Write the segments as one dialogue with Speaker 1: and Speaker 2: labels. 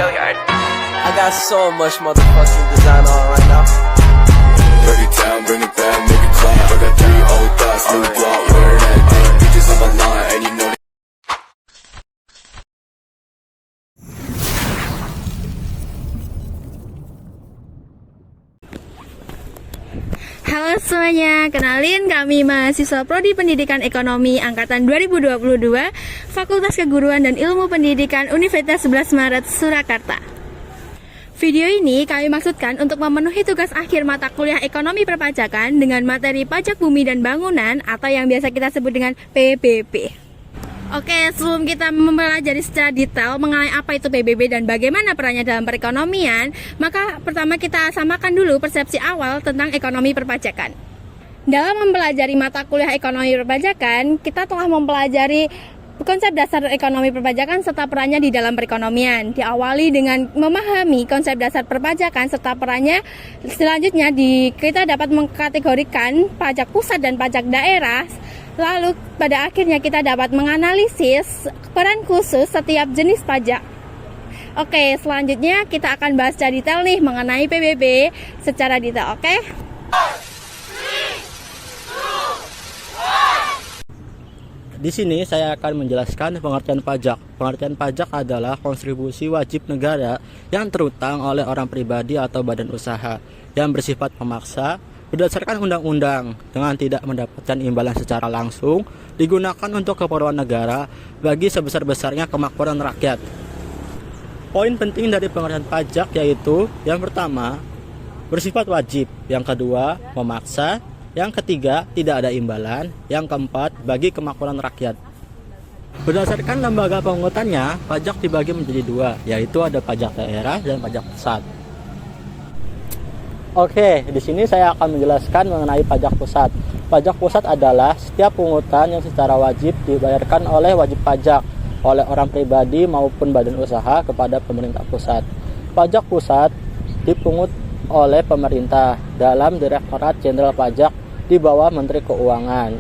Speaker 1: I got so much motherfucking design on right now.
Speaker 2: Dirty town, bring it back, make it clap. I got 3 old thoughts, new block, where that day. Bitches on my line, and you know.
Speaker 3: Halo semuanya, kenalin kami mahasiswa Prodi Pendidikan Ekonomi Angkatan 2022 Fakultas Keguruan dan Ilmu Pendidikan Universitas 11 Maret, Surakarta. Video ini kami maksudkan untuk memenuhi tugas akhir mata kuliah Ekonomi Perpajakan dengan materi Pajak Bumi dan Bangunan atau yang biasa kita sebut dengan PBB. Oke, sebelum kita mempelajari secara detail mengenai apa itu PBB dan bagaimana perannya dalam perekonomian, maka pertama kita samakan dulu persepsi awal tentang ekonomi perpajakan. Dalam mempelajari mata kuliah ekonomi perpajakan, kita telah mempelajari konsep dasar ekonomi perpajakan serta perannya di dalam perekonomian. Diawali dengan memahami konsep dasar perpajakan serta perannya, selanjutnya kita dapat mengkategorikan pajak pusat dan pajak daerah. Lalu pada akhirnya kita dapat menganalisis peran khusus setiap jenis pajak. Oke, selanjutnya kita akan bahas secara detail nih mengenai PBB secara detail, oke?
Speaker 4: Di sini saya akan menjelaskan pengertian pajak. Pengertian pajak adalah kontribusi wajib negara yang terutang oleh orang pribadi atau badan usaha yang bersifat memaksa berdasarkan undang-undang dengan tidak mendapatkan imbalan secara langsung digunakan untuk keperluan negara bagi sebesar-besarnya kemakmuran rakyat. Poin penting dari pengertian pajak yaitu yang pertama bersifat wajib, yang kedua memaksa, yang ketiga tidak ada imbalan, yang keempat bagi kemakmuran rakyat. Berdasarkan lembaga pengurutannya, pajak dibagi menjadi dua, yaitu ada pajak daerah dan pajak pusat. Oke, di sini saya akan menjelaskan mengenai pajak pusat. Pajak pusat adalah setiap pungutan yang secara wajib dibayarkan oleh wajib pajak oleh orang pribadi maupun badan usaha kepada pemerintah pusat. Pajak pusat dipungut oleh pemerintah dalam Direktorat Jenderal Pajak di bawah Menteri Keuangan.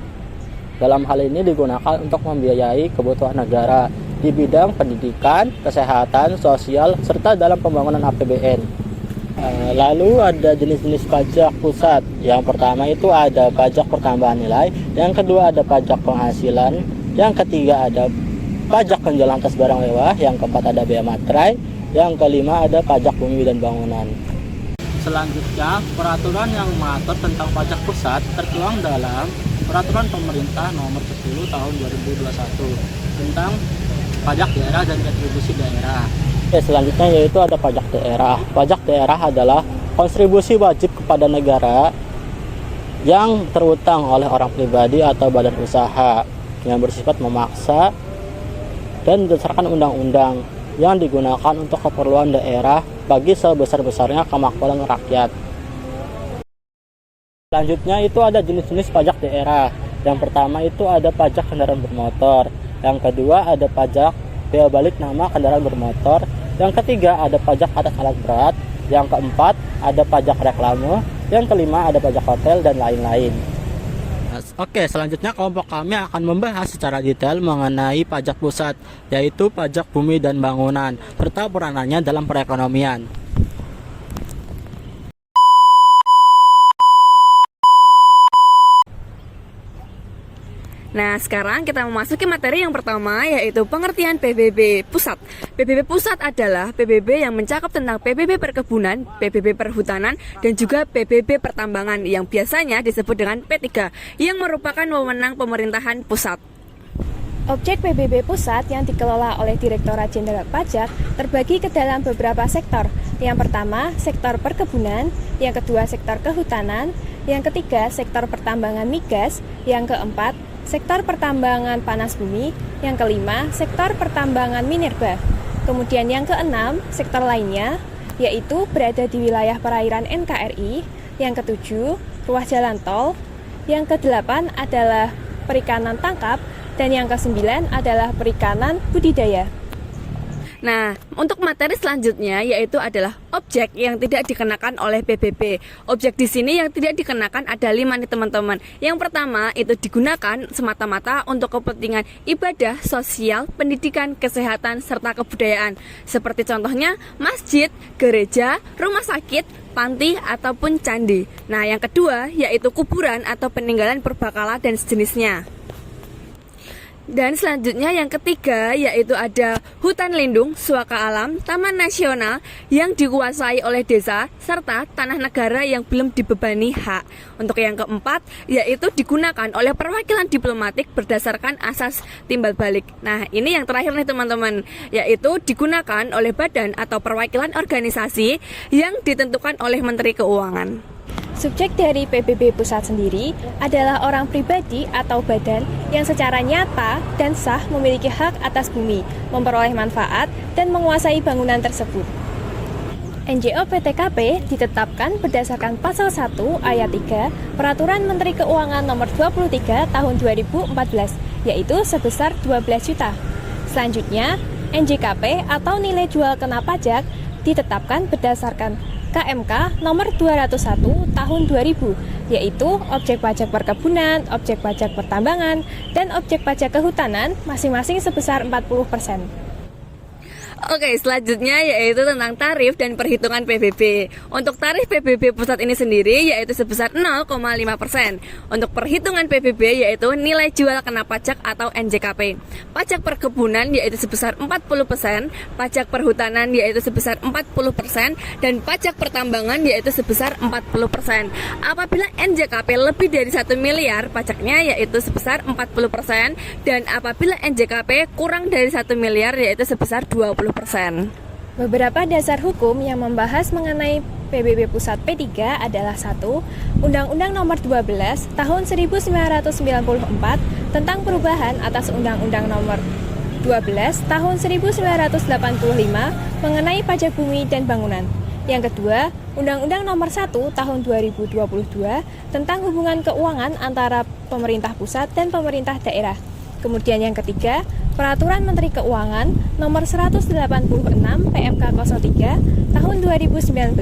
Speaker 4: Dalam hal ini digunakan untuk membiayai kebutuhan negara di bidang pendidikan, kesehatan, sosial, serta dalam pembangunan APBN. Lalu ada jenis-jenis pajak pusat. Yang pertama itu ada pajak pertambahan nilai, yang kedua ada pajak penghasilan, yang ketiga ada pajak penjualan atas barang mewah, yang keempat ada bea materai, yang kelima ada pajak bumi dan bangunan. Selanjutnya, peraturan yang mengatur tentang pajak pusat tertuang dalam Peraturan Pemerintah Nomor 10 Tahun 2021 tentang pajak daerah dan retribusi daerah. Selanjutnya yaitu ada pajak daerah. Pajak daerah adalah kontribusi wajib kepada negara yang terutang oleh orang pribadi atau badan usaha yang bersifat memaksa dan berdasarkan undang-undang yang digunakan untuk keperluan daerah bagi sebesar-besarnya kemakmuran rakyat. Selanjutnya itu ada jenis-jenis pajak daerah. Yang pertama itu ada pajak kendaraan bermotor. Yang kedua ada pajak bea balik nama kendaraan bermotor. Yang ketiga ada pajak atas alat berat. Yang keempat ada pajak reklame. Yang kelima ada pajak hotel dan lain-lain. Oke, selanjutnya kelompok kami akan membahas secara detail mengenai pajak pusat, yaitu pajak bumi dan bangunan, serta peranannya dalam perekonomian.
Speaker 3: Nah, sekarang kita memasuki materi yang pertama, yaitu pengertian PBB pusat. PBB pusat adalah PBB yang mencakup tentang PBB perkebunan, PBB perhutanan, dan juga PBB pertambangan yang biasanya disebut dengan P3, yang merupakan wewenang pemerintahan pusat.
Speaker 5: Objek PBB pusat yang dikelola oleh Direktorat Jenderal Pajak terbagi ke dalam beberapa sektor. Yang pertama, sektor perkebunan, yang kedua, sektor kehutanan, yang ketiga, sektor pertambangan migas, yang keempat, sektor pertambangan panas bumi, yang kelima, sektor pertambangan minerba. Kemudian yang keenam, sektor lainnya, yaitu berada di wilayah perairan NKRI, yang ketujuh, ruas jalan tol, yang kedelapan adalah perikanan tangkap, dan yang kesembilan adalah perikanan budidaya.
Speaker 6: Nah, untuk materi selanjutnya yaitu adalah objek yang tidak dikenakan oleh PBB. Objek di sini yang tidak dikenakan ada 5 nih teman-teman. Yang pertama itu digunakan semata-mata untuk kepentingan ibadah, sosial, pendidikan, kesehatan, serta kebudayaan. Seperti contohnya masjid, gereja, rumah sakit, panti, ataupun candi. Nah, yang kedua yaitu kuburan atau peninggalan purbakala dan sejenisnya. Dan selanjutnya yang ketiga yaitu ada hutan lindung, suaka alam, taman nasional yang dikuasai oleh desa, serta tanah negara yang belum dibebani hak. Untuk yang keempat yaitu digunakan oleh perwakilan diplomatik berdasarkan asas timbal balik. Nah, ini yang terakhir nih teman-teman, yaitu digunakan oleh badan atau perwakilan organisasi yang ditentukan oleh Menteri Keuangan.
Speaker 5: Subjek dari PBB pusat sendiri adalah orang pribadi atau badan yang secara nyata dan sah memiliki hak atas bumi, memperoleh manfaat, dan menguasai bangunan tersebut. NJO PTKP ditetapkan berdasarkan Pasal 1 Ayat 3 Peraturan Menteri Keuangan Nomor 23 Tahun 2014, yaitu sebesar 12 juta. Selanjutnya, NJKP atau nilai jual kena pajak ditetapkan berdasarkan KMK nomor 201 tahun 2000, yaitu objek pajak perkebunan, objek pajak pertambangan, dan objek pajak kehutanan masing-masing sebesar 40%.
Speaker 6: Oke, selanjutnya yaitu tentang tarif dan perhitungan PBB. Untuk tarif PBB pusat ini sendiri yaitu sebesar 0,5%. Untuk perhitungan PBB yaitu nilai jual kena pajak atau NJKP. Pajak perkebunan yaitu sebesar 40%, pajak perhutanan yaitu sebesar 40%, dan pajak pertambangan yaitu sebesar 40%. Apabila NJKP lebih dari 1 miliar, pajaknya yaitu sebesar 40%, dan apabila NJKP kurang dari 1 miliar yaitu sebesar 20%.
Speaker 5: Beberapa dasar hukum yang membahas mengenai PBB Pusat P3 adalah 1. Undang-Undang Nomor 12 Tahun 1994 tentang perubahan atas Undang-Undang Nomor 12 Tahun 1985 mengenai pajak bumi dan bangunan. Yang kedua, Undang-Undang Nomor 1 Tahun 2022 tentang hubungan keuangan antara pemerintah pusat dan pemerintah daerah. Kemudian yang ketiga, Peraturan Menteri Keuangan Nomor 186 PMK 03 Tahun 2019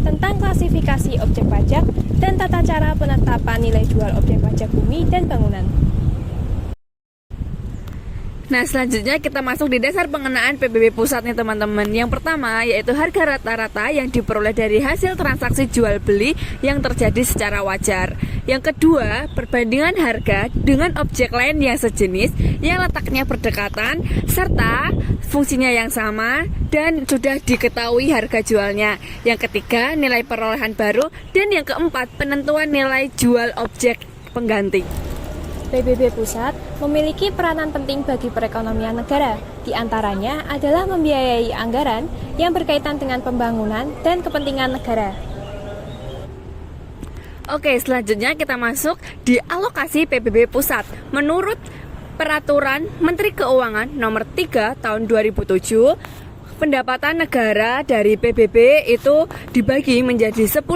Speaker 5: tentang klasifikasi objek pajak dan tata cara penetapan nilai jual objek pajak bumi dan bangunan.
Speaker 6: Nah, selanjutnya kita masuk di dasar pengenaan PBB pusat nih teman-teman. Yang pertama yaitu harga rata-rata yang diperoleh dari hasil transaksi jual beli yang terjadi secara wajar. Yang kedua, perbandingan harga dengan objek lain yang sejenis yang letaknya berdekatan serta fungsinya yang sama dan sudah diketahui harga jualnya. Yang ketiga, nilai perolehan baru, dan yang keempat, penentuan nilai jual objek pengganti.
Speaker 5: PBB Pusat memiliki peranan penting bagi perekonomian negara. Di antaranya adalah membiayai anggaran yang berkaitan dengan pembangunan dan kepentingan negara.
Speaker 6: Oke, selanjutnya kita masuk di alokasi PBB Pusat. Menurut Peraturan Menteri Keuangan Nomor 3 Tahun 2007, pendapatan negara dari PBB itu dibagi menjadi 10%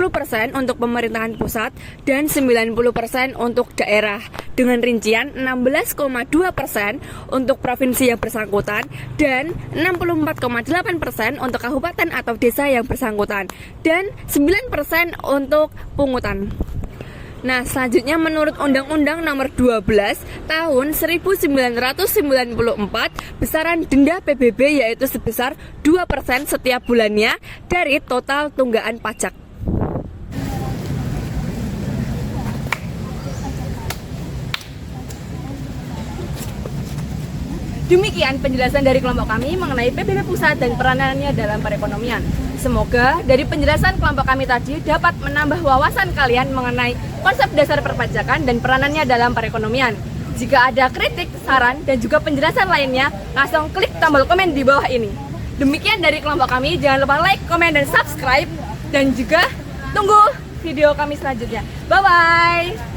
Speaker 6: untuk pemerintahan pusat dan 90% untuk daerah, dengan rincian 16,2% untuk provinsi yang bersangkutan dan 64,8% untuk kabupaten atau desa yang bersangkutan dan 9% untuk pungutan. Nah, selanjutnya menurut Undang-Undang Nomor 12 Tahun 1994, besaran denda PBB yaitu sebesar 2% setiap bulannya dari total tunggaan pajak. Demikian penjelasan dari kelompok kami mengenai PBB Pusat dan peranannya dalam perekonomian. Semoga dari penjelasan kelompok kami tadi dapat menambah wawasan kalian mengenai konsep dasar perpajakan dan peranannya dalam perekonomian. Jika ada kritik, saran, dan juga penjelasan lainnya, langsung klik tombol komen di bawah ini. Demikian dari kelompok kami, jangan lupa like, komen, dan subscribe. Dan juga tunggu video kami selanjutnya. Bye-bye!